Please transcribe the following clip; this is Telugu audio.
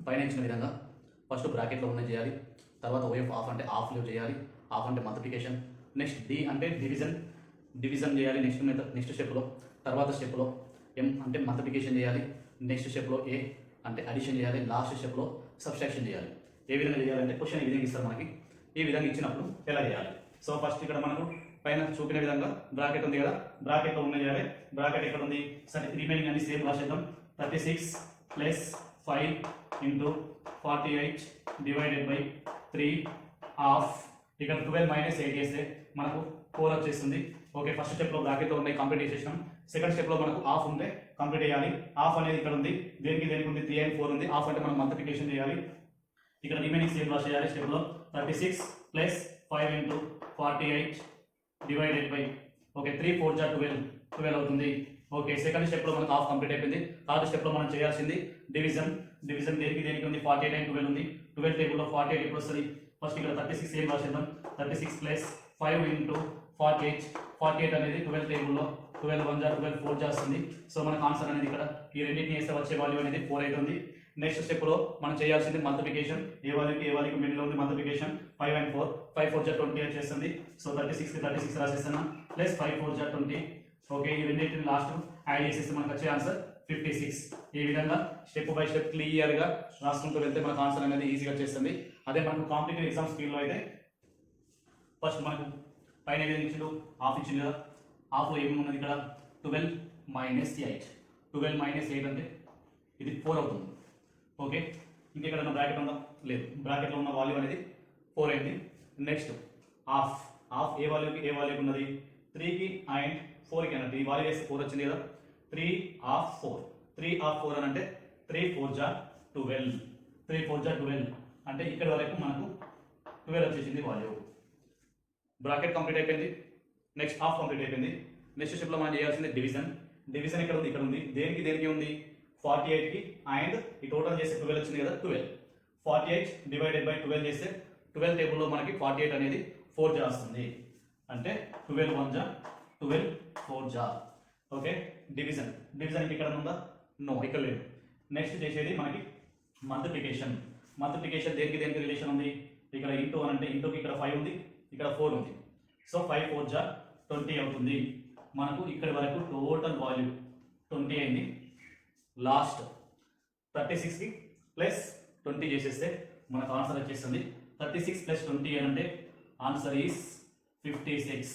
పైన ఇచ్చిన విధంగా ఫస్ట్ బ్రాకెట్లో ఉన్నది చేయాలి, తర్వాత ఓఎఫ్ ఆఫ్ అంటే ఆఫ్లో చేయాలి, ఆఫ్ అంటే మల్టిప్లికేషన్, నెక్స్ట్ డి అంటే డివిజన్ చేయాలి నెక్స్ట్ స్టెప్లో, తర్వాత స్టెప్లో ఎం అంటే మల్టిప్లికేషన్ చేయాలి, నెక్స్ట్ స్టెప్లో ఏ అంటే అడిషన్ చేయాలి, లాస్ట్ స్టెప్లో సబ్స్ట్రాక్షన్ చేయాలి. ఏ విధంగా చేయాలంటే క్వశ్చన్ ఈ విధంగా ఇస్తారు మనకి, ఈ విధంగా ఇచ్చినప్పుడు ఎలా చేయాలి. సో ఫస్ట్ ఇక్కడ మనకు పైన చూపిన విధంగా బ్రాకెట్ ఉంది కదా, బ్రాకెట్లో ఉన్న చేయాలి. బ్రాకెట్ ఎక్కడ ఉంది, సరే రిమైనింగ్ అన్ని సేమ్ రాసేద్దాం. 36 plus 5 into 48 divided by 3 of ఇక్కడ 12 మైనస్ 8 చేస్తే మనకు 4 వచ్చేస్తుంది. ఓకే, ఫస్ట్ స్టెప్లో బ్రాకెట్లో ఉన్నాయి కంప్లీట్ చేసేసినాం. సెకండ్ స్టెప్లో మనకు ఆఫ్ ఉంటే కంప్లీట్ చేయాలి. ఆఫ్ అనేది ఇక్కడ ఉంది, దేనికి ఉంది 3 and 4 ఉంది. ఆఫ్ అంటే మనం మల్టిప్లికేషన్ చేయాలి. ఇక్కడ రిమైనింగ్ సేమ్ రాసేయాలి స్టెప్లో. 36 plus 5 into 48 divided by okay 3 4 జా 12 అవుతుంది. ఓకే, సెకండ్ స్టెప్లో మనకు ఆఫ్ కంప్లీట్ అయిపోయింది. థర్డ్ స్టెప్లో మనం చేయాల్సింది డివిజన్ దేనికి ఉంది 48 and 12 ఉంది. 12 టేబుల్లో 48 ఎప్పుడు వస్తుంది, ఫస్ట్ ఇక్కడ 36 ఏం రాసేద్దాం. 36 ప్లస్ 5 ఇంటూ 48 అనేది 12 టేబుల్లో 12 1 జా 12 4 జా వస్తుంది. సో మనకు ఆన్సర్ అనేది ఇక్కడ ఈ రెండింటిని వేస్తే వచ్చే వాల్యూ అనేది 4 అవుతుంది. నెక్స్ట్ స్టెప్లో మనం చేయాల్సింది మల్టిప్లికేషన్. ఏ వాల్యూకి మిడిల్ ఉంది మల్టిప్లికేషన్ 5 and 4 5 4 జా 20 వచ్చేస్తుంది. సో 36కి 36 రాసేస్తున్నా ప్లస్ 5 4 జా 20. ఓకే, ఈ రెండింటిని లాస్ట్ యాడ్ చేసేస్తే మనకు వచ్చే ఆన్సర్ 56. ఈ విధంగా స్టెప్ బై స్టెప్ క్లియర్గా రాసుకుంటూ వెళ్తే మనకు ఆన్సర్ అనేది ఈజీగా వచ్చేస్తుంది. అదే మనకు కాంపిటేటివ్ ఎగ్జామ్స్ ఫీల్డ్లో అయితే ఫస్ట్ మనకు పైన ఏదైనా ఇచ్చిండు ఆఫ్ ఇచ్చింది కదా, ఆఫ్లో ఏమి ఉన్నది ఇక్కడ 12 మైనస్ 8. 12 మైనస్ 8 అంటే ఇది 4 అవుతుంది. ఓకే, ఇంకెక్కడ బ్రాకెట్ ఉందా, లేదు, బ్రాకెట్లో ఉన్న వాల్యూ అనేది 4 అయింది. నెక్స్ట్ ఆఫ్ ఏ వాల్యూకి ఉన్నది 3కి అండ్ 4కి అన్నట్టు ఈ వాల్యూ వేస్తే 4 వచ్చింది కదా. 3 ఆఫ్ 4 అని అంటే 3 4 జా 12 అంటే ఇక్కడ వరకు మనకు 12 వచ్చేసింది వాల్యూ. బ్రాకెట్ కంప్లీట్ అయిపోయింది. నెక్స్ట్ ఆఫ్ కంప్లీట్ అయిపోయింది. నెక్స్ట్ స్టెప్లో మనం చేయాల్సింది డివిజన్ ఇక్కడ ఉంది దేనికి ఉంది 48కి అండ్ ఈ టోటల్ చేస్తే 12 వచ్చింది కదా. 48 డివైడెడ్ బై 12 చేస్తే 12 టేబుల్లో మనకి 48 అనేది 4 జా వస్తుంది. అంటే 12 1 జా 12 4 జా. ఓకే, డివిజన్ ఇక్కడ ఉందా, నో ఇక్కడ లేదు. నెక్స్ట్ చేసేది మనకి మల్టిప్లికేషన్ దేనికి రిలేషన్ ఉంది, ఇక్కడ ఇంటూ అని అంటే ఇంటూకి ఇక్కడ 5 ఉంది, ఇక్కడ 4 ఉంది. సో 5 4 జా 20 అవుతుంది. మనకు ఇక్కడ వరకు టోటల్ వాల్యూ 20 అయింది. లాస్ట్ 36కి ప్లస్ 20 చేసేస్తే మనకు ఆన్సర్ వచ్చేస్తుంది. 36 ప్లస్ 20 అని అంటే ఆన్సర్ ఈస్ 56.